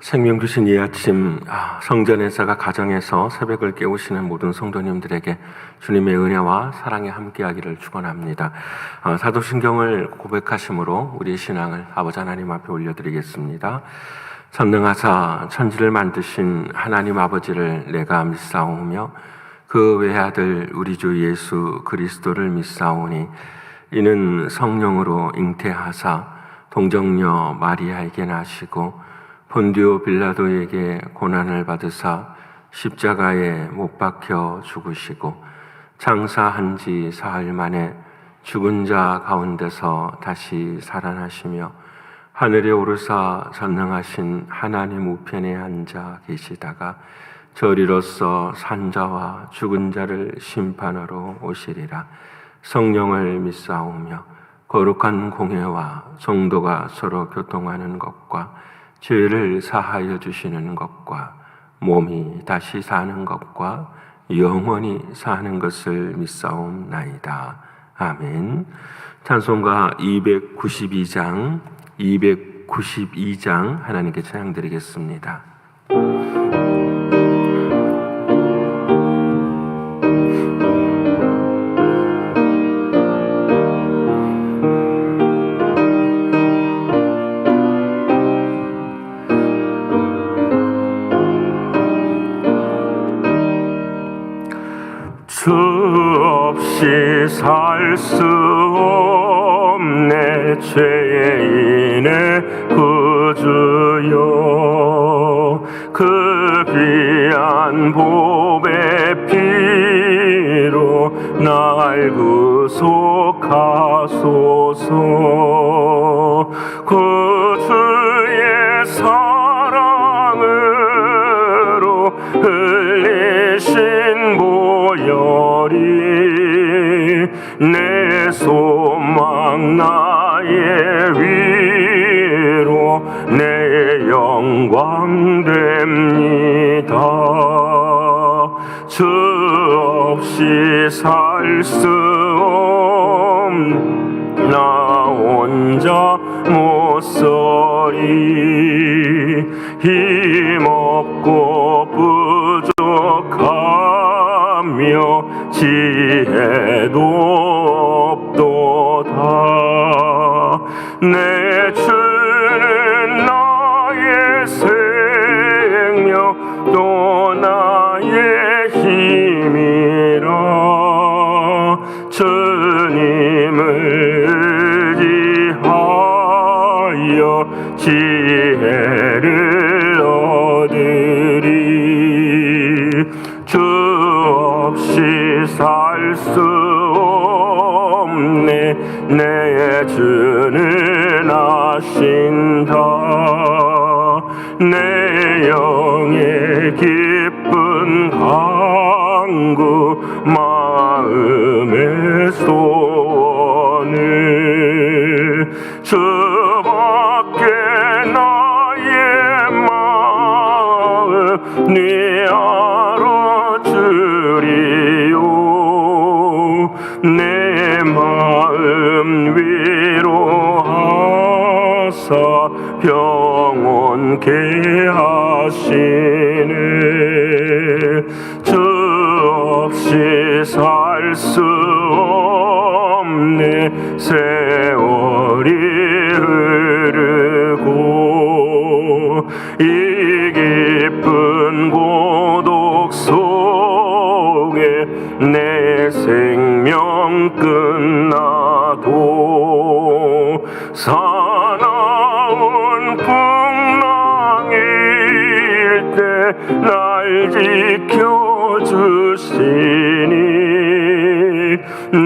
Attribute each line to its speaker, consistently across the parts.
Speaker 1: 생명 주신 이 아침 성전에서가 가정에서 새벽을 깨우시는 모든 성도님들에게 주님의 은혜와 사랑이 함께하기를 축원합니다. 사도신경을 고백하심으로 우리의 신앙을 아버지 하나님 앞에 올려드리겠습니다. 전능하사 천지를 만드신 하나님 아버지를 내가 믿사오며 그 외아들 우리 주 예수 그리스도를 믿사오니 이는 성령으로 잉태하사 동정녀 마리아에게 나시고 본디오 빌라도에게 고난을 받으사 십자가에 못 박혀 죽으시고 장사한 지 사흘 만에 죽은 자 가운데서 다시 살아나시며 하늘에 오르사 전능하신 하나님 우편에 앉아 계시다가 저리로서 산자와 죽은 자를 심판하러 오시리라. 성령을 믿사오며 거룩한 공회와 성도가 서로 교통하는 것과 죄를 사하여 주시는 것과 몸이 다시 사는 것과 영원히 사는 것을 믿사옵나이다. 아멘. 찬송가 292장 하나님께 찬양드리겠습니다.
Speaker 2: 주 없이 살 수 없네 죄인의 구주여 그 귀한 보배 피로 날 구속하소서 구주의 사랑으로 흘리신 보혈이 내 소망 나의 위로 내 영광 됩니다. 주 없이 살 수 없는 나 혼자 못 서리 힘없고 부족하며 지혜도 없도다. 내 주는 나의 생명 또 나의 힘이라. 주님을 의지하여 지혜를 얻으리. 주 없이 살 수 없네 내 주는 아신다. 내 영의 기쁜 간구 마음의 소원을 주밖에 나의 마음 네 알아주리요. 내 마음 위로하사 평온케 하시네. 주 없이 살 수 없네 세월이 흐르고 이 깊은 고독 속에 내 생명 끝나도 사나운 풍랑일 때 날 지켜주시니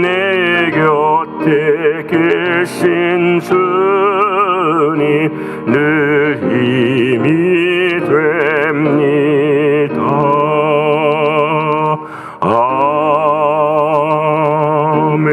Speaker 2: 내 곁에 계신 주님 늘 힘이 됩니다. 아멘.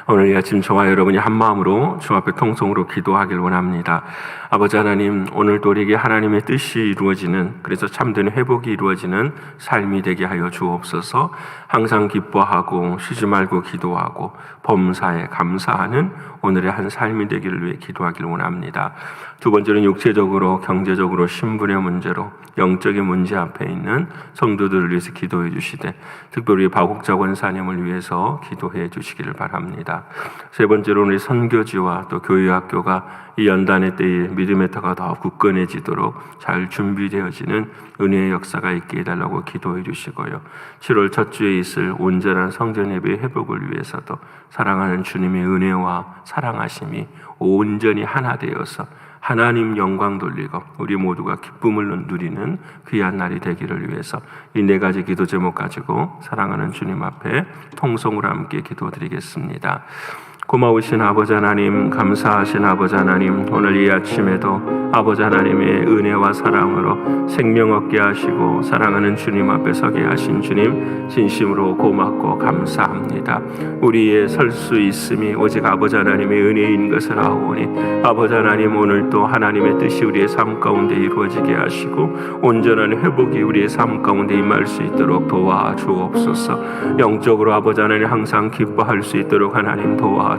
Speaker 1: 오늘 이 아침 저와 여러분이 한 마음으로 주 앞에 통성으로 기도하길 원합니다. 아버지 하나님, 오늘도 우리에게 하나님의 뜻이 이루어지는, 그래서 참된 회복이 이루어지는 삶이 되게 하여 주옵소서. 항상 기뻐하고 쉬지 말고 기도하고 범사에 감사하는 오늘의 한 삶이 되기를 위해 기도하길 원합니다. 두 번째는 육체적으로, 경제적으로, 신분의 문제로, 영적인 문제 앞에 있는 성도들을 위해서 기도해 주시되, 특별히 박옥자 권사님을 위해서 기도해 주시기를 바랍니다. 세 번째로 우리 선교지와 또 교회학교가 이 연단의 때에 믿음의 터가 더 굳건해지도록 잘 준비되어지는 은혜의 역사가 있게 해달라고 기도해 주시고요. 7월 첫 주에 있을 온전한 성전 예배의 회복을 위해서도 사랑하는 주님의 은혜와 사랑하심이 온전히 하나 되어서 하나님 영광 돌리고 우리 모두가 기쁨을 누리는 귀한 날이 되기를 위해서 이 네 가지 기도 제목 가지고 사랑하는 주님 앞에 통성으로 함께 기도드리겠습니다. 고마우신 아버지 하나님, 감사하신 아버지 하나님, 오늘 이 아침에도 아버지 하나님의 은혜와 사랑으로 생명 얻게 하시고 사랑하는 주님 앞에 서게 하신 주님 진심으로 고맙고 감사합니다. 우리의 설 수 있음이 오직 아버지 하나님의 은혜인 것을 아오니 아버지 하나님, 오늘 또 하나님의 뜻이 우리의 삶 가운데 이루어지게 하시고 온전한 회복이 우리의 삶 가운데 임할 수 있도록 도와주옵소서. 영적으로 아버지 하나님 항상 기뻐할 수 있도록 하나님 도와주옵소서.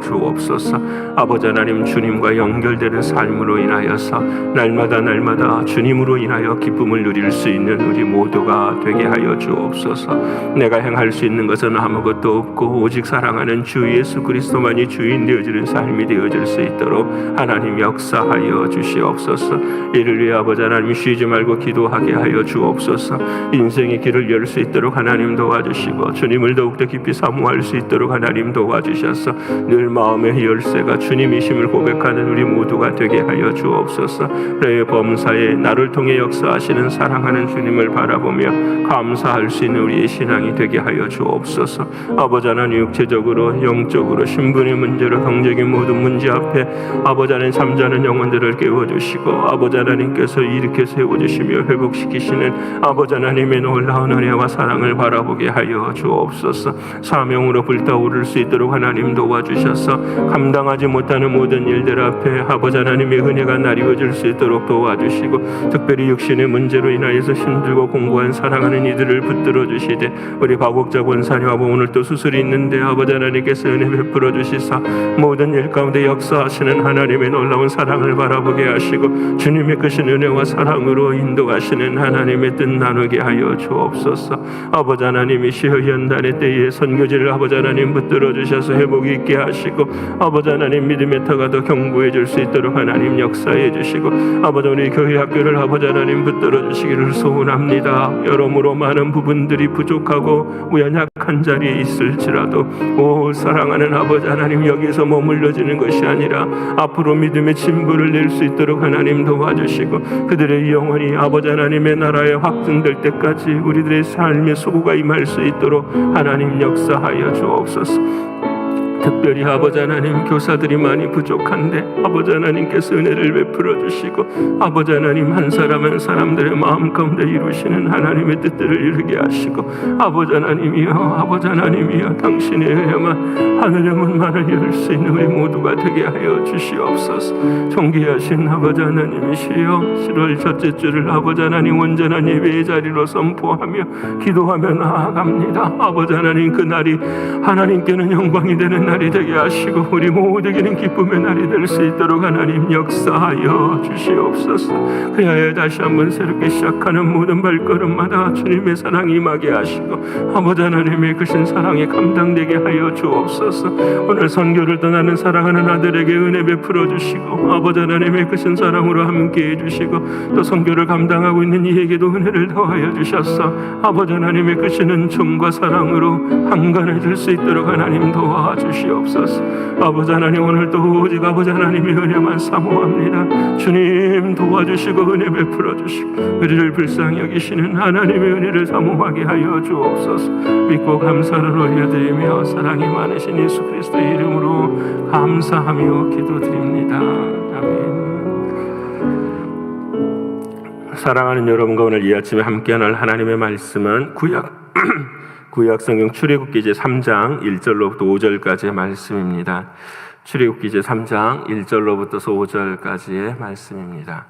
Speaker 1: 아버지 하나님, 주님과 연결되는 삶으로 인하여서 날마다 주님으로 인하여 기쁨을 누릴 수 있는 우리 모두가 되게 하여 주옵소서. 내가 행할 수 있는 것은 아무것도 없고 오직 사랑하는 주 예수 그리스도만이 주인 되어지는 삶이 되어질 수 있도록 하나님 역사하여 주시옵소서. 이를 위해 아버지 하나님 쉬지 말고 기도하게 하여 주옵소서. 인생의 길을 열 수 있도록 하나님 도와주시고 주님을 더욱더 깊이 사모할 수 있도록 하나님 도와주셔서 늘 마음의 열쇠가 주님이심을 고백하는 우리 모두가 되게 하여 주옵소서. 내 범사에 나를 통해 역사하시는 사랑하는 주님을 바라보며 감사할 수 있는 우리의 신앙이 되게 하여 주옵소서. 아버지 하나님, 육체적으로 영적으로 신분의 문제로 경제적인 모든 문제 앞에 아버지 하나님 잠자는 영혼들을 깨워주시고 아버지 하나님께서 일으켜 세워주시며 회복시키시는 아버지 하나님의 놀라운 은혜와 사랑을 바라보게 하여 주옵소서. 사명으로 불타오를 수 있도록 하나님 도와주셔서 감당하지 못하는 모든 일들 앞에 아버지 하나님의 은혜가 나리워질 수 있도록 도와주시고 특별히 육신의 문제로 인하여서 힘들고 공고한 사랑하는 이들을 붙들어 주시되 우리 박옥자 권사님과 오늘 또 수술이 있는데 아버지 하나님께서 은혜 베풀어 주시사 모든 일 가운데 역사하시는 하나님의 놀라운 사랑을 바라보게 하시고 주님의 크신 은혜와 사랑으로 인도하시는 하나님의 뜻 나누게 하여 주옵소서. 아버지 하나님이 시여 연단의 때에 선교지를 아버지 하나님 붙들어 주셔서 회복이 있게 하시고 아버지 하나님 믿음의 터가 더 견고해질 수 있도록 하나님 역사해 주시고 아버지 우리 교회 학교를 아버지 하나님 붙들어 주시기를 소원합니다. 여러모로 많은 부분들이 부족하고 연약한 자리에 있을지라도 오 사랑하는 아버지 하나님, 여기서 머물러지는 것이 아니라 앞으로 믿음의 진보를 낼 수 있도록 하나님 도와주시고 그들의 영혼이 아버지 하나님의 나라에 확증될 때까지 우리들의 삶의 소구가 임할 수 있도록 하나님 역사하여 주옵소서. 특별히 아버지 하나님, 교사들이 많이 부족한데 아버지 하나님께서 은혜를 베풀어 주시고 아버지 하나님 한 사람 한 사람들의 마음 가운데 이루시는 하나님의 뜻들을 이루게 하시고 아버지 하나님이여 당신의 은혜만 하늘의 문만을 열 수 있는 우리 모두가 되게 하여 주시옵소서. 존귀하신 아버지 하나님이시여 7월 첫째 주를 아버지 하나님 온전한 예배의 자리로 선포하며 기도하며 나아갑니다. 아버지 하나님, 그날이 하나님께는 영광이 되는 날이 되게 하시고 우리 모두에게는 기쁨의 날이 될 수 있도록 하나님 역사하여 주시옵소서. 그야에 다시 한번 새롭게 시작하는 모든 발걸음마다 주님의 사랑이 임하게 하시고 아버지 하나님의 크신 사랑에 감당되게 하여 주옵소서. 오늘 선교를 떠나는 사랑하는 아들에게 은혜 베풀어 주시고 아버지 하나님의 크신 사랑으로 함께 해주시고 또 선교를 감당하고 있는 이에게도 은혜를 더하여 주셔서 아버지 하나님의 크신 은총과 사랑으로 한간해질 수 있도록 하나님 도와주시옵소서. 아버지 하나님, 오늘도 오직 아버지 하나님의 은혜만 사모합니다. 주님 도와주시고 은혜 베풀어 주시고 우리를 불쌍히 여기시는 하나님의 은혜를 사모하게 하여 주옵소서. 믿고 감사를 올려드리며 사랑이 많으신 예수 그리스도의 이름으로 감사하며 기도드립니다. 아멘. 사랑하는 여러분과 오늘 이 아침에 함께할 하나님의 말씀은 구약성경 출애굽기 제 3장 1절로부터 5절까지의 말씀입니다. 출애굽기 제 3장 1절로부터 5절까지의 말씀입니다.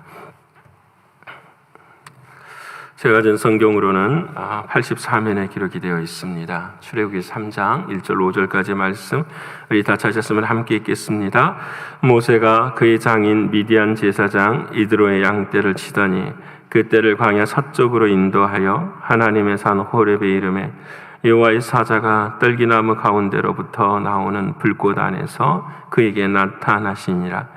Speaker 1: 제가 가진 성경으로는 84면에 기록이 되어 있습니다. 출애굽기 3장 1절 5절까지의 말씀, 우리 다 찾았으면 함께 읽겠습니다. 모세가 그의 장인 미디안 제사장 이드로의 양떼를 치더니 그 떼를 광야 서쪽으로 인도하여 하나님의 산 호렙에 이르매 여호와의 사자가 떨기나무 가운데로부터 나오는 불꽃 안에서 그에게 나타나시니라.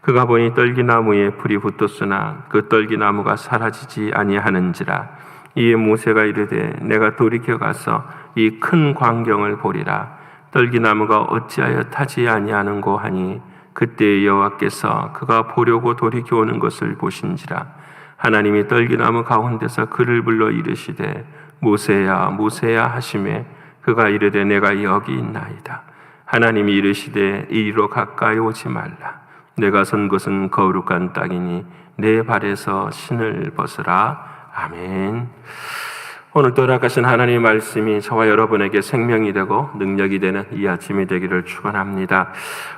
Speaker 1: 그가 보니 떨기나무에 불이 붙었으나 그 떨기나무가 사라지지 아니하는지라. 이에 모세가 이르되 내가 돌이켜 가서 이 큰 광경을 보리라. 떨기나무가 어찌하여 타지 아니하는고 하니 그때 여호와께서 그가 보려고 돌이켜 오는 것을 보신지라. 하나님이 떨기나무 가운데서 그를 불러 이르시되 모세야 모세야 하시매 그가 이르되 내가 여기 있나이다. 하나님이 이르시되 이리로 가까이 오지 말라. 내가 선 곳은 거룩한 땅이니 내 발에서 신을 벗으라. 아멘. 오늘 또 허락하신 하나님의 말씀이 저와 여러분에게 생명이 되고 능력이 되는 이 아침이 되기를 축원합니다.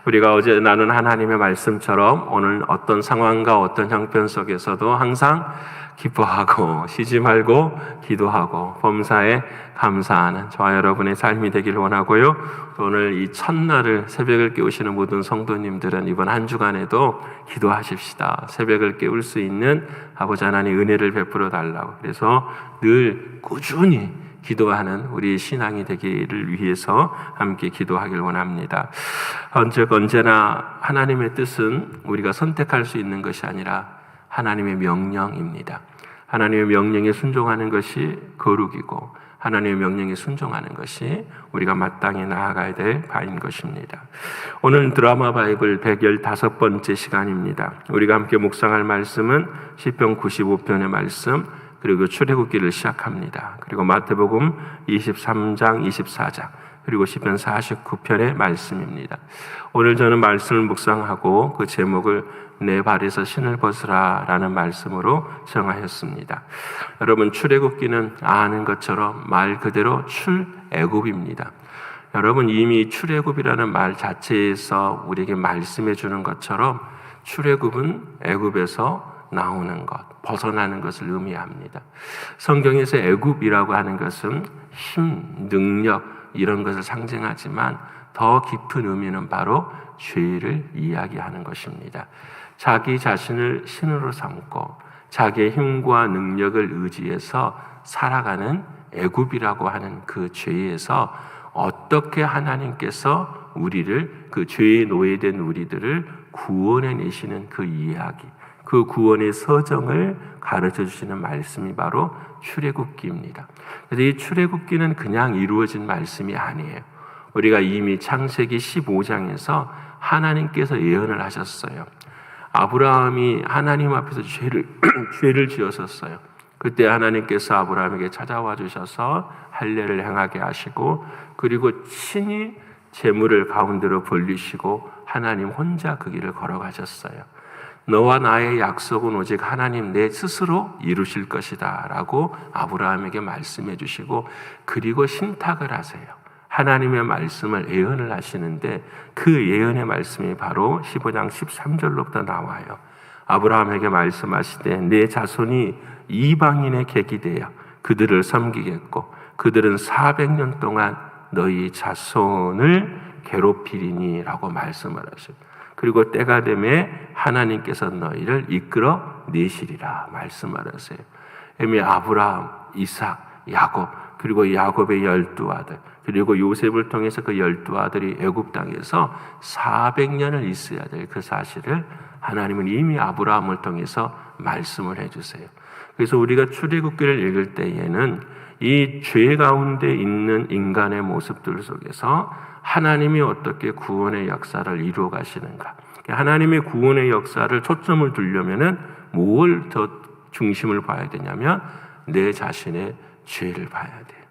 Speaker 1: 우리가 어제 나눈 하나님의 말씀처럼 오늘 어떤 상황과 어떤 형편 속에서도 항상 기뻐하고 쉬지 말고 기도하고 범사에 감사하는 저와 여러분의 삶이 되기를 원하고요. 오늘 이 첫날을 새벽을 깨우시는 모든 성도님들은 이번 한 주간에도 기도하십시다. 새벽을 깨울 수 있는 아버지 하나님 은혜를 베풀어 달라고. 그래서 늘 꾸준히 기도하는 우리 신앙이 되기를 위해서 함께 기도하길 원합니다. 언제나 하나님의 뜻은 우리가 선택할 수 있는 것이 아니라 하나님의 명령입니다. 하나님의 명령에 순종하는 것이 거룩이고 하나님의 명령에 순종하는 것이 우리가 마땅히 나아가야 될 바인 것입니다. 오늘 드라마 바이블 115번째 시간입니다. 우리가 함께 묵상할 말씀은 시편 95편의 말씀, 그리고 출애굽기를 시작합니다. 그리고 마태복음 23장, 24장, 그리고 시편 49편의 말씀입니다. 오늘 저는 말씀을 묵상하고 그 제목을 내 발에서 신을 벗으라 라는 말씀으로 정하였습니다. 여러분, 출애굽기는 아는 것처럼 말 그대로 출애굽입니다. 여러분, 이미 출애굽이라는 말 자체에서 우리에게 말씀해 주는 것처럼 출애굽은 애굽에서 나오는 것, 벗어나는 것을 의미합니다. 성경에서 애굽이라고 하는 것은 힘, 능력 이런 것을 상징하지만 더 깊은 의미는 바로 죄를 이야기하는 것입니다. 자기 자신을 신으로 삼고 자기의 힘과 능력을 의지해서 살아가는 애굽이라고 하는 그 죄에서 어떻게 하나님께서 우리를, 그 죄에 노예된 우리들을 구원해 내시는 그 이야기, 그 구원의 서정을 가르쳐 주시는 말씀이 바로 출애굽기입니다. 그래서 이 출애굽기는 그냥 이루어진 말씀이 아니에요. 우리가 이미 창세기 15장에서 하나님께서 예언을 하셨어요. 아브라함이 하나님 앞에서 죄를 지었었어요. 그때 하나님께서 아브라함에게 찾아와 주셔서 할례를 행하게 하시고, 그리고 친히 재물을 가운데로 벌리시고 하나님 혼자 그 길을 걸어가셨어요. 너와 나의 약속은 오직 하나님 내 스스로 이루실 것이다 라고 아브라함에게 말씀해 주시고, 그리고 신탁을 하세요. 하나님의 말씀을 예언을 하시는데 그 예언의 말씀이 바로 15장 13절로부터 나와요. 아브라함에게 말씀하시되 내 자손이 이방인의 객이 되어 그들을 섬기겠고 그들은 400년 동안 너희 자손을 괴롭히리니 라고 말씀을 하셔요. 그리고 때가 되매 하나님께서 너희를 이끌어 내시리라 말씀하세요. 이미 아브라함, 이삭, 야곱, 그리고 야곱의 12아들, 그리고 요셉을 통해서 그 12아들이 애굽 땅에서 400년을 있어야 될 그 사실을 하나님은 이미 아브라함을 통해서 말씀을 해주세요. 그래서 우리가 출애굽기를 읽을 때에는 이 죄 가운데 있는 인간의 모습들 속에서 하나님이 어떻게 구원의 역사를 이루어 가시는가, 하나님의 구원의 역사를 초점을 두려면은 뭘 더 중심을 봐야 되냐면 내 자신의 죄를 봐야 돼요.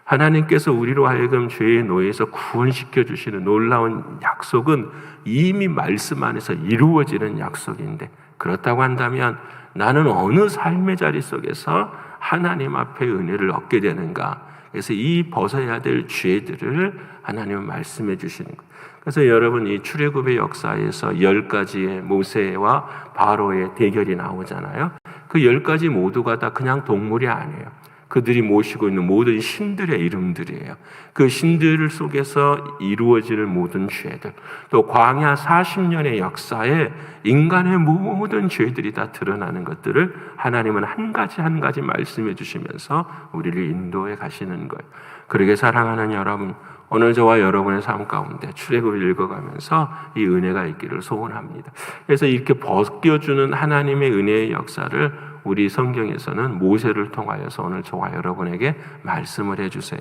Speaker 1: 하나님께서 우리로 하여금 죄의 노예에서 구원시켜 주시는 놀라운 약속은 이미 말씀 안에서 이루어지는 약속인데, 그렇다고 한다면 나는 어느 삶의 자리 속에서 하나님 앞에 은혜를 얻게 되는가? 그래서 이 벗어야 될 죄들을 하나님은 말씀해 주시는 거예요. 그래서 여러분 이 출애굽의 역사에서 10가지의 모세와 바로의 대결이 나오잖아요. 그 10가지 모두가 다 그냥 동물이 아니에요. 그들이 모시고 있는 모든 신들의 이름들이에요. 그 신들 속에서 이루어지는 모든 죄들, 또 광야 40년의 역사에 인간의 모든 죄들이 다 드러나는 것들을 하나님은 한 가지 한 가지 말씀해 주시면서 우리를 인도해 가시는 거예요. 그러게 사랑하는 여러분, 오늘 저와 여러분의 삶 가운데 출애굽을 읽어가면서 이 은혜가 있기를 소원합니다. 그래서 이렇게 벗겨주는 하나님의 은혜의 역사를 우리 성경에서는 모세를 통하여서 오늘 저와 여러분에게 말씀을 해주세요.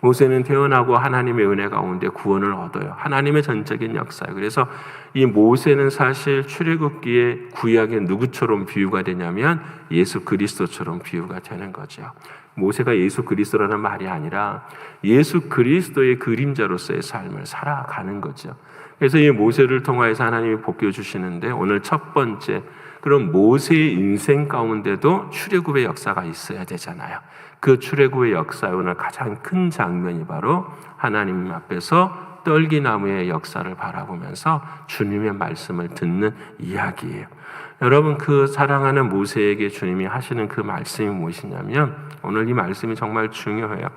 Speaker 1: 모세는 태어나고 하나님의 은혜 가운데 구원을 얻어요. 하나님의 전적인 역사예요. 그래서 이 모세는 사실 출애굽기의 구약의 누구처럼 비유가 되냐면 예수 그리스도처럼 비유가 되는 거죠. 모세가 예수 그리스도라는 말이 아니라 예수 그리스도의 그림자로서의 삶을 살아가는 거죠. 그래서 이 모세를 통하여서 하나님이 복겨주시는데 오늘 첫 번째, 그럼 모세의 인생 가운데도 출애굽의 역사가 있어야 되잖아요. 그 출애굽의 역사의 오늘 가장 큰 장면이 바로 하나님 앞에서 떨기나무의 역사를 바라보면서 주님의 말씀을 듣는 이야기예요. 여러분, 그 사랑하는 모세에게 주님이 하시는 그 말씀이 무엇이냐면 오늘 이 말씀이 정말 중요해요.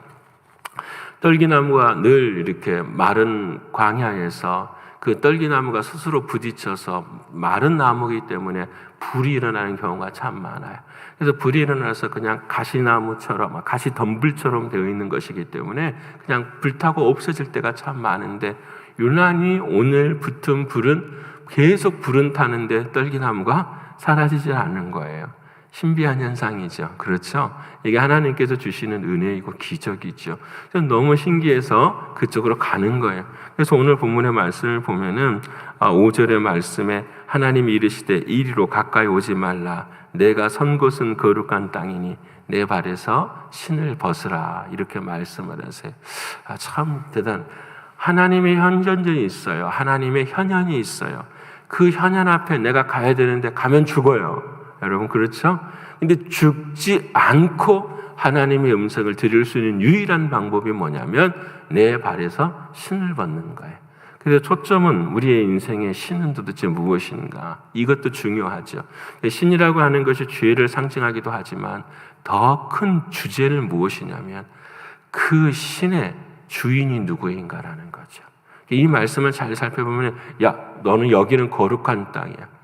Speaker 1: 떨기나무가 늘 이렇게 마른 광야에서 그 떨기나무가 스스로 부딪혀서 마른 나무이기 때문에 불이 일어나는 경우가 참 많아요. 그래서 불이 일어나서 그냥 가시나무처럼, 가시덤불처럼 되어 있는 것이기 때문에 그냥 불타고 없어질 때가 참 많은데 유난히 오늘 붙은 불은 계속 불은 타는데 떨기나무가 사라지지 않는 거예요. 신비한 현상이죠. 그렇죠? 이게 하나님께서 주시는 은혜이고 기적이죠. 너무 신기해서 그쪽으로 가는 거예요. 그래서 오늘 본문의 말씀을 보면은 5절의 말씀에 하나님이 이르시되 이리로 가까이 오지 말라. 내가 선 곳은 거룩한 땅이니 내 발에서 신을 벗으라. 이렇게 말씀을 하세요. 참 대단. 하나님의 현존이 있어요. 하나님의 현현이 있어요. 그 현현 앞에 내가 가야 되는데 가면 죽어요. 여러분 그렇죠? 근데 죽지 않고 하나님의 음성을 들을 수 있는 유일한 방법이 뭐냐면 내 발에서 신을 벗는 거예요. 그래서 초점은 우리의 인생의 신은 도대체 무엇인가? 이것도 중요하죠. 신이라고 하는 것이 죄를 상징하기도 하지만 더 큰 주제는 무엇이냐면 그 신의 주인이 누구인가라는 거죠. 이 말씀을 잘 살펴보면 야, 너는 여기는 거룩한 땅이야.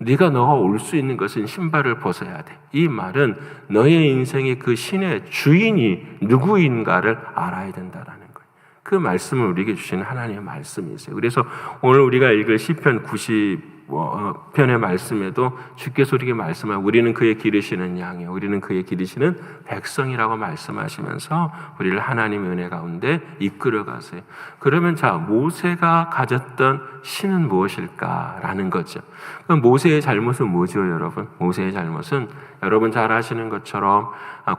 Speaker 1: 네가 너가 올 수 있는 것은 신발을 벗어야 돼. 이 말은 너의 인생의 그 신의 주인이 누구인가를 알아야 된다라는 거예요. 그 말씀을 우리에게 주시는 하나님의 말씀이 있어요. 그래서 오늘 우리가 읽을 시편 90편의 말씀에도 주께서 우리에게 말씀하고 우리는 그의 기르시는 양이요 우리는 그의 기르시는 백성이라고 말씀하시면서 우리를 하나님의 은혜 가운데 이끌어 가세요. 그러면 자, 모세가 가졌던 신은 무엇일까라는 거죠. 그럼 모세의 잘못은 뭐죠, 여러분? 모세의 잘못은 여러분 잘 아시는 것처럼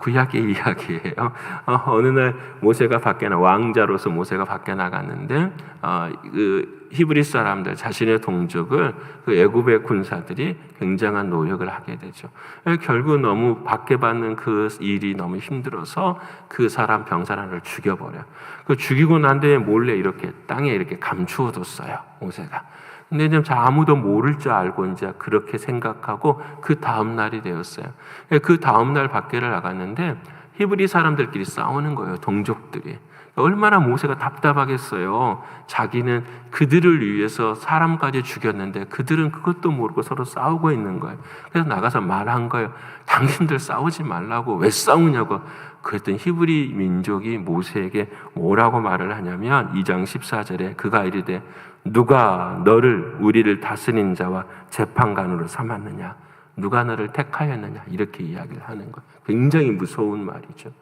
Speaker 1: 구약의 이야기예요. 어느 날 모세가 왕자로서 모세가 밖에 나갔는데 그 히브리 사람들 자신의 동족을 그 애굽의 군사들이 굉장한 노역을 하게 되죠. 결국 너무 박해받는 그 일이 너무 힘들어서 그 사람 병사를 죽여버려. 그 죽이고 난 뒤에 몰래 이렇게 땅에 이렇게 감추어뒀어요, 모세가. 근데 이제 아무도 모를 줄 알고 이제 그렇게 생각하고 그 다음 날이 되었어요. 그 다음 날 밖에를 나갔는데 히브리 사람들끼리 싸우는 거예요, 동족들이. 얼마나 모세가 답답하겠어요. 자기는 그들을 위해서 사람까지 죽였는데 그들은 그것도 모르고 서로 싸우고 있는 거예요. 그래서 나가서 말한 거예요. 당신들 싸우지 말라고. 왜 싸우냐고. 그랬더니 히브리 민족이 모세에게 뭐라고 말을 하냐면 2장 14절에 그가 이르되 누가 너를 우리를 다스린 자와 재판관으로 삼았느냐. 누가 너를 택하였느냐. 이렇게 이야기를 하는 거예요. 굉장히 무서운 말이죠.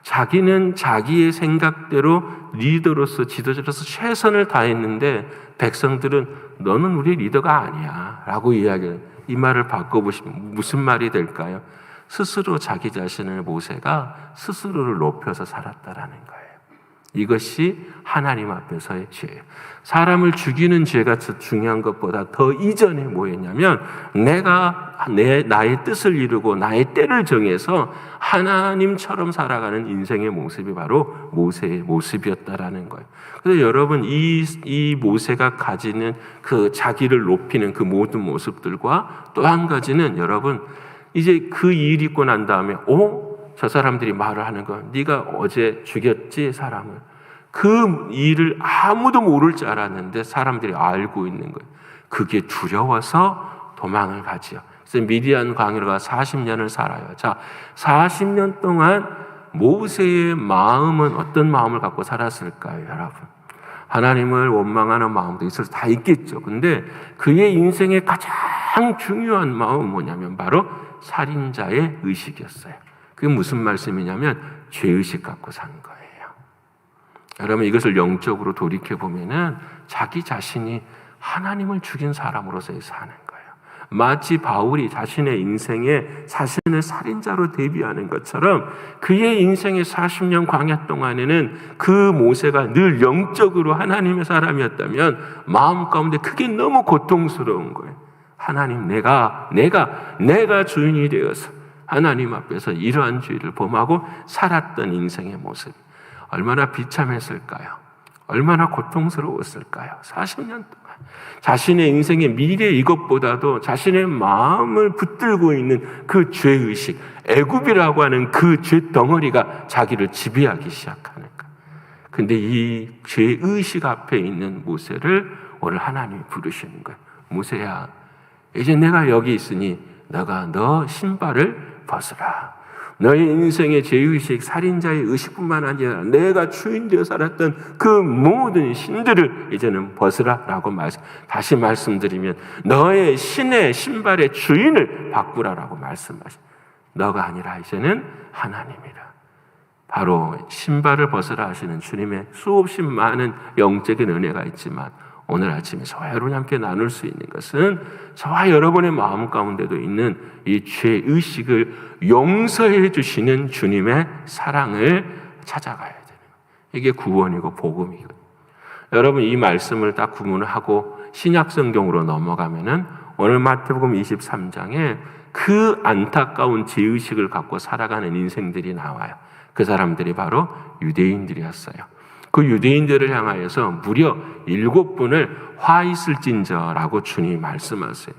Speaker 1: 자기는 자기의 생각대로 리더로서 지도자로서 최선을 다했는데 백성들은 너는 우리 리더가 아니야 라고 이야기해요. 이 말을 바꿔보시면 무슨 말이 될까요? 스스로 자기 자신을 모세가 스스로를 높여서 살았다라는 거예요. 이것이 하나님 앞에서의 죄예요. 사람을 죽이는 죄가 중요한 것보다 더 이전에 뭐였냐면 나의 뜻을 이루고 나의 때를 정해서 하나님처럼 살아가는 인생의 모습이 바로 모세의 모습이었다라는 거예요. 그래서 여러분 이 모세가 가지는 그 자기를 높이는 그 모든 모습들과 또 한 가지는 여러분 이제 그 일 있고 난 다음에 저 사람들이 말을 하는 거 네가 어제 죽였지 사람을. 그 일을 아무도 모를 줄 알았는데 사람들이 알고 있는 거예요. 그게 두려워서 도망을 가지요. 그래서 미디안 광야로 가 40년을 살아요. 자, 40년 동안 모세의 마음은 어떤 마음을 갖고 살았을까요, 여러분? 하나님을 원망하는 마음도 있어서 다 있겠죠. 근데 그의 인생의 가장 중요한 마음은 뭐냐면 바로 살인자의 의식이었어요. 그게 무슨 말씀이냐면 죄의식 갖고 산 거예요. 여러분 이것을 영적으로 돌이켜보면은 자기 자신이 하나님을 죽인 사람으로서의 사는 거예요. 마치 바울이 자신의 인생에 자신을 살인자로 대비하는 것처럼 그의 인생의 40년 광야 동안에는 그 모세가 늘 영적으로 하나님의 사람이었다면 마음 가운데 그게 너무 고통스러운 거예요. 하나님 내가 주인이 되어서 하나님 앞에서 이러한 죄를 범하고 살았던 인생의 모습 얼마나 비참했을까요? 얼마나 고통스러웠을까요? 40년 동안 자신의 인생의 미래 이것보다도 자신의 마음을 붙들고 있는 그 죄의식, 애굽이라고 하는 그 죄 덩어리가 자기를 지배하기 시작하는 거예요. 근데 이 죄의식 앞에 있는 모세를 오늘 하나님이 부르시는 거예요. 모세야, 이제 내가 여기 있으니 너 신발을 벗으라. 너의 인생의 죄의식, 살인자의 의식뿐만 아니라 내가 주인 되어 살았던 그 모든 신들을 이제는 벗으라 라고 다시 말씀드리면 너의 신의 신발의 주인을 바꾸라라고 말씀하십니다. 너가 아니라 이제는 하나님이라. 바로 신발을 벗으라 하시는 주님의 수없이 많은 영적인 은혜가 있지만 오늘 아침에 저와 여러분이 함께 나눌 수 있는 것은 저와 여러분의 마음 가운데도 있는 이 죄의식을 용서해 주시는 주님의 사랑을 찾아가야 되는 거예요. 이게 구원이고 복음이거든요. 여러분 이 말씀을 딱 구문을 하고 신약 성경으로 넘어가면은 오늘 마태복음 23장에 그 안타까운 죄의식을 갖고 살아가는 인생들이 나와요. 그 사람들이 바로 유대인들이었어요. 그 유대인들을 향하여서 무려 7분을 화 있을진저라고 주님이 말씀하세요.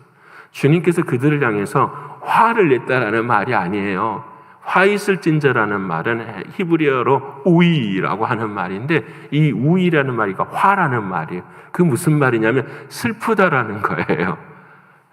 Speaker 1: 주님께서 그들을 향해서 화를 냈다라는 말이 아니에요. 화 있을진저라는 말은 히브리어로 우이라고 하는 말인데 이 우이라는 말이 화라는 말이에요. 그 무슨 말이냐면 슬프다라는 거예요.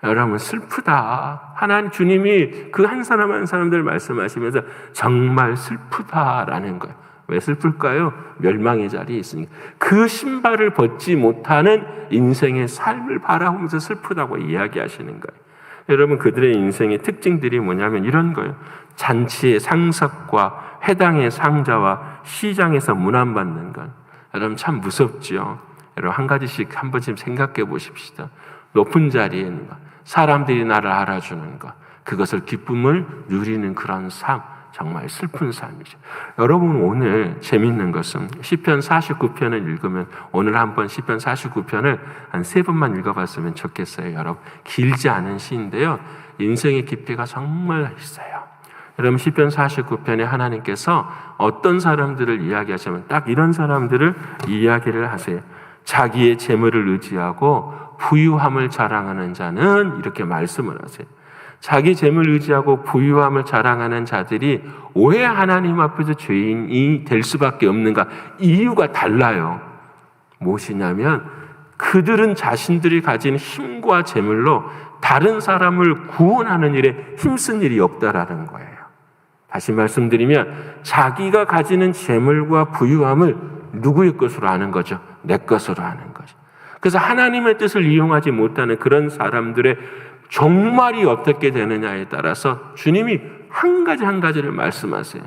Speaker 1: 여러분 슬프다. 하나님 주님이 그 한 사람 한 사람들 말씀하시면서 정말 슬프다라는 거예요. 왜 슬플까요? 멸망의 자리에 있으니까. 그 신발을 벗지 못하는 인생의 삶을 바라보면서 슬프다고 이야기하시는 거예요. 여러분 그들의 인생의 특징들이 뭐냐면 이런 거예요. 잔치의 상석과 회당의 상자와 시장에서 문안받는 것. 여러분 참 무섭죠. 여러분 한 가지씩 한 번쯤 생각해 보십시다. 높은 자리에 있는 것, 사람들이 나를 알아주는 것, 그것을 기쁨을 누리는 그런 삶, 정말 슬픈 삶이죠. 여러분 오늘 재밌는 것은 시편 49편을 읽으면 오늘 한번 시편 49편을 한 3번만 읽어봤으면 좋겠어요. 여러분 길지 않은 시인데요. 인생의 깊이가 정말 있어요. 여러분 시편 49편에 하나님께서 어떤 사람들을 이야기하시면 딱 이런 사람들을 이야기를 하세요. 자기의 재물을 의지하고 부유함을 자랑하는 자는 이렇게 말씀을 하세요. 자기 재물을 의지하고 부유함을 자랑하는 자들이 왜 하나님 앞에서 죄인이 될 수밖에 없는가? 이유가 달라요. 무엇이냐면 그들은 자신들이 가진 힘과 재물로 다른 사람을 구원하는 일에 힘쓴 일이 없다라는 거예요. 다시 말씀드리면 자기가 가지는 재물과 부유함을 누구의 것으로 아는 거죠? 내 것으로 아는 거죠. 그래서 하나님의 뜻을 이용하지 못하는 그런 사람들의 종말이 어떻게 되느냐에 따라서 주님이 한 가지를 말씀하세요.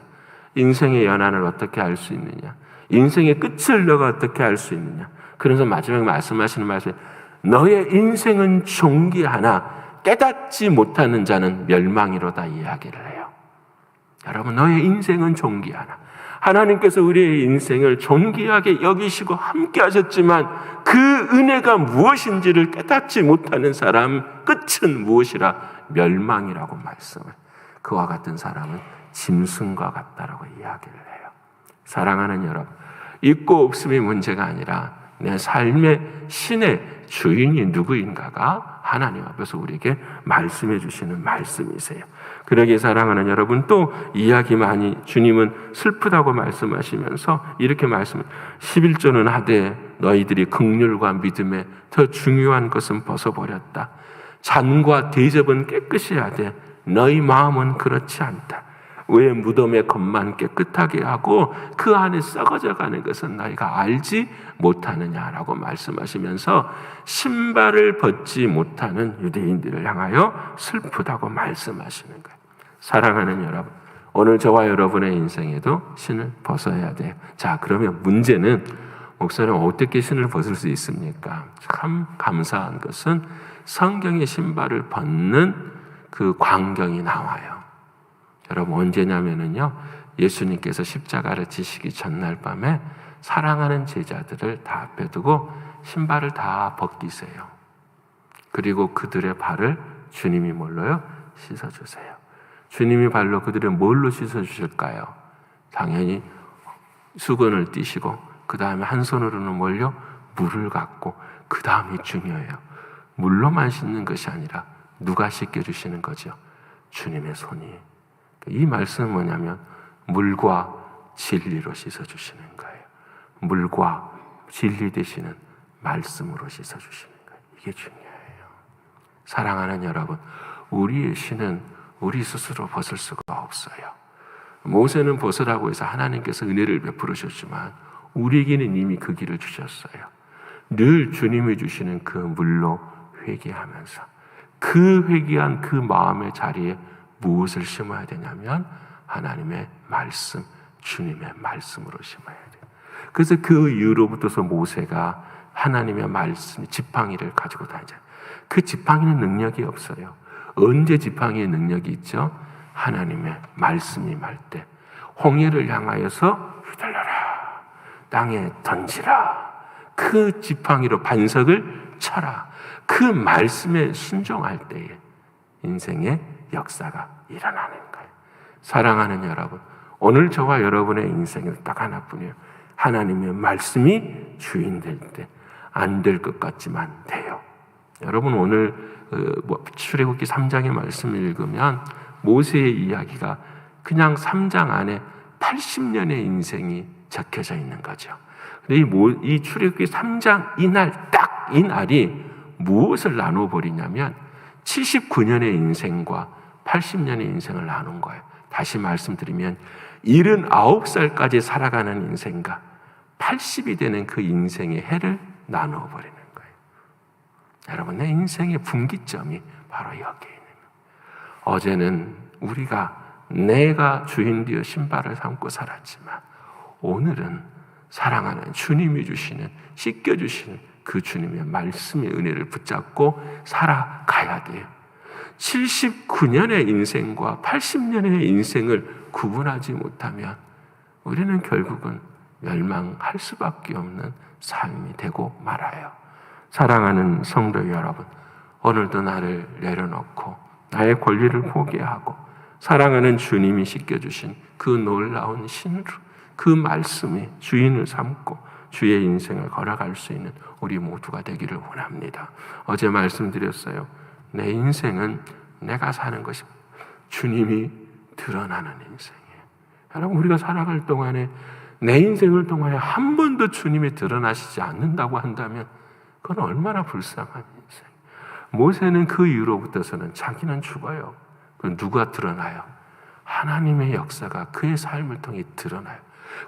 Speaker 1: 인생의 연한을 어떻게 알 수 있느냐? 인생의 끝을 너가 어떻게 알 수 있느냐? 그래서 마지막에 말씀하시는 말씀이 너의 인생은 종기하나 깨닫지 못하는 자는 멸망이로다 이야기를 해요. 여러분 너의 인생은 종기하나 하나님께서 우리의 인생을 존귀하게 여기시고 함께 하셨지만 그 은혜가 무엇인지를 깨닫지 못하는 사람 끝은 무엇이라? 멸망이라고 말씀을. 그와 같은 사람은 짐승과 같다라고 이야기를 해요. 사랑하는 여러분, 있고 없음이 문제가 아니라 내 삶의 신의 주인이 누구인가가 하나님 앞에서 우리에게 말씀해 주시는 말씀이세요. 그러기에 사랑하는 여러분, 또 이야기 많이 주님은 슬프다고 말씀하시면서 이렇게 11조는 하되 너희들이 긍휼과 믿음에 더 중요한 것은 벗어버렸다. 잔과 대접은 깨끗이 하되 너희 마음은 그렇지 않다. 왜 무덤의 것만 깨끗하게 하고 그 안에 썩어져 가는 것은 너희가 알지 못하느냐라고 말씀하시면서 신발을 벗지 못하는 유대인들을 향하여 슬프다고 말씀하시는 거예요. 사랑하는 여러분, 오늘 저와 여러분의 인생에도 신을 벗어야 돼요. 자, 그러면 문제는 목사님 어떻게 신을 벗을 수 있습니까? 참 감사한 것은 성경의 신발을 벗는 그 광경이 나와요. 여러분, 언제냐면요, 예수님께서 십자가를 지시기 전날 밤에 사랑하는 제자들을 다 앞에 두고 신발을 다 벗기세요. 그리고 그들의 발을 주님이 뭘로요? 씻어주세요. 주님이 발로 그들을 뭘로 씻어주실까요? 당연히 수건을 띄시고 그 다음에 한 손으로는 뭘요? 물을 갖고, 그 다음이 중요해요. 물로만 씻는 것이 아니라 누가 씻겨주시는 거죠? 주님의 손이. 이 말씀은 뭐냐면 물과 진리로 씻어주시는 거예요. 물과 진리 되시는 말씀으로 씻어주시는 거예요. 이게 중요해요. 사랑하는 여러분, 우리의 신은 우리 스스로 벗을 수가 없어요. 모세는 벗으라고 해서 하나님께서 은혜를 베풀으셨지만 우리에게는 이미 그 길을 주셨어요. 늘 주님이 주시는 그 물로 회개하면서 그 회개한 그 마음의 자리에 무엇을 심어야 되냐면 하나님의 말씀, 주님의 말씀으로 심어야 돼요. 그래서 그 이후로부터서 모세가 하나님의 말씀, 지팡이를 가지고 다니잖아요. 그 지팡이는 능력이 없어요. 언제 지팡이의 능력이 있죠? 하나님의 말씀이 말 때 홍해를 향하여서 휘둘러라, 땅에 던지라, 그 지팡이로 반석을 쳐라. 그 말씀에 순종할 때에 인생의 역사가 일어나는 거예요. 사랑하는 여러분, 오늘 저와 여러분의 인생은 딱 하나뿐이에요. 하나님의 말씀이 주인 될 때 안 될 것 같지만 돼요. 여러분, 오늘 출애굽기 3장의 말씀을 읽으면 모세의 이야기가 그냥 3장 안에 80년의 인생이 적혀져 있는 거죠. 근데 이 출애굽기 3장 이 날이 무엇을 나눠 버리냐면 79년의 인생과 80년의 인생을 나눈 거예요. 다시 말씀드리면 79살까지 살아가는 인생과 80이 되는 그 인생의 해를 나누어 버리는 거예요. 여러분, 내 인생의 분기점이 바로 여기에 있는 거예요. 어제는 우리가 내가 주인 되어 신발을 삼고 살았지만 오늘은 사랑하는 주님이 주시는, 씻겨주시는 그 주님의 말씀의 은혜를 붙잡고 살아가야 돼요. 79년의 인생과 80년의 인생을 구분하지 못하면 우리는 결국은 멸망할 수밖에 없는 삶이 되고 말아요. 사랑하는 성도 여러분, 오늘도 나를 내려놓고 나의 권리를 포기하고 사랑하는 주님이 씻겨주신 그 놀라운 신으로 그 말씀이 주인을 삼고 주의 인생을 걸어갈 수 있는 우리 모두가 되기를 원합니다. 어제 말씀드렸어요. 내 인생은 내가 사는 것이 주님이 드러나는 인생이에요. 여러분, 우리가 살아갈 동안에 내 인생을 통하여 한 번도 주님이 드러나시지 않는다고 한다면 그건 얼마나 불쌍한 인생. 모세는 그 이후로부터서는 자기는 죽어요. 그럼 누가 드러나요? 하나님의 역사가 그의 삶을 통해 드러나요.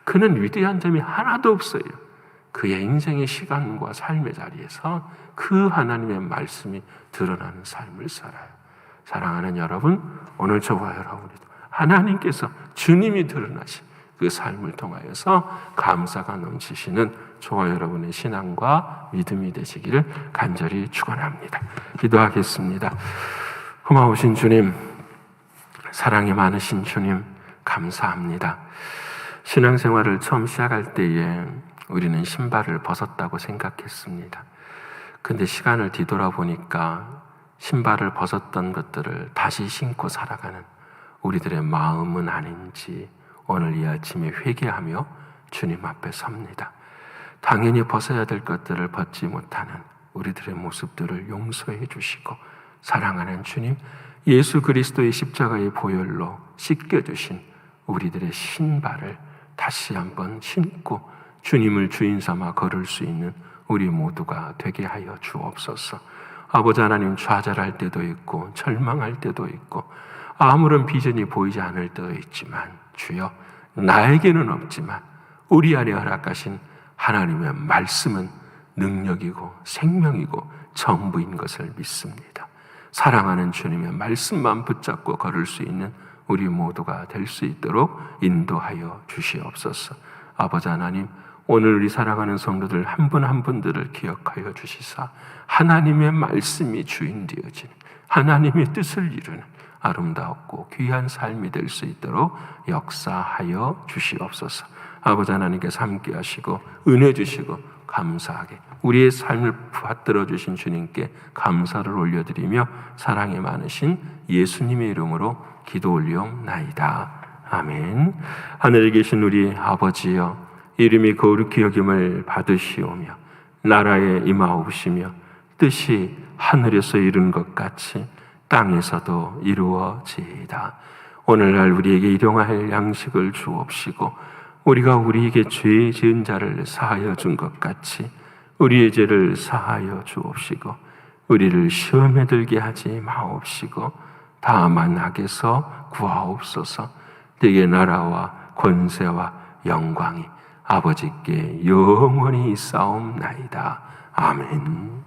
Speaker 1: 그는 위대한 점이 하나도 없어요. 그의 인생의 시간과 삶의 자리에서 그 하나님의 말씀이 드러나는 삶을 살아요. 사랑하는 여러분, 오늘 저와 여러분도 하나님께서 주님이 드러나신 그 삶을 통하여서 감사가 넘치시는 저와 여러분의 신앙과 믿음이 되시기를 간절히 축원합니다. 기도하겠습니다. 고마우신 주님, 사랑이 많으신 주님, 감사합니다. 신앙생활을 처음 시작할 때에 우리는 신발을 벗었다고 생각했습니다. 근데 시간을 뒤돌아보니까 신발을 벗었던 것들을 다시 신고 살아가는 우리들의 마음은 아닌지 오늘 이 아침에 회개하며 주님 앞에 섭니다. 당연히 벗어야 될 것들을 벗지 못하는 우리들의 모습들을 용서해 주시고 사랑하는 주님, 예수 그리스도의 십자가의 보혈로 씻겨주신 우리들의 신발을 다시 한번 신고 주님을 주인 삼아 걸을 수 있는 우리 모두가 되게 하여 주옵소서. 아버지 하나님, 좌절할 때도 있고 절망할 때도 있고 아무런 비전이 보이지 않을 때도 있지만 주여, 나에게는 없지만 우리 안에 허락하신 하나님의 말씀은 능력이고 생명이고 전부인 것을 믿습니다. 사랑하는 주님의 말씀만 붙잡고 걸을 수 있는 우리 모두가 될 수 있도록 인도하여 주시옵소서. 아버지 하나님, 오늘 우리 사랑하는 성도들 한 분 한 분들을 기억하여 주시사 하나님의 말씀이 주인 되어지는 하나님의 뜻을 이루는 아름다웠고 귀한 삶이 될 수 있도록 역사하여 주시옵소서. 아버지 하나님께서 함께 하시고 은혜 주시고 감사하게 우리의 삶을 받들어 주신 주님께 감사를 올려드리며 사랑이 많으신 예수님의 이름으로 기도 올리옵나이다. 아멘. 하늘에 계신 우리 아버지여, 이름이 거룩히 여김을 받으시오며 나라에 임하옵시며 뜻이 하늘에서 이룬 것 같이 땅에서도 이루어지이다. 오늘날 우리에게 일용할 양식을 주옵시고 우리가 우리에게 죄 지은 자를 사하여 준 것 같이 우리의 죄를 사하여 주옵시고 우리를 시험에 들게 하지 마옵시고 다만 악에서 구하옵소서. 네게 나라와 권세와 영광이 아버지께 영원히 있사옵나이다. 아멘.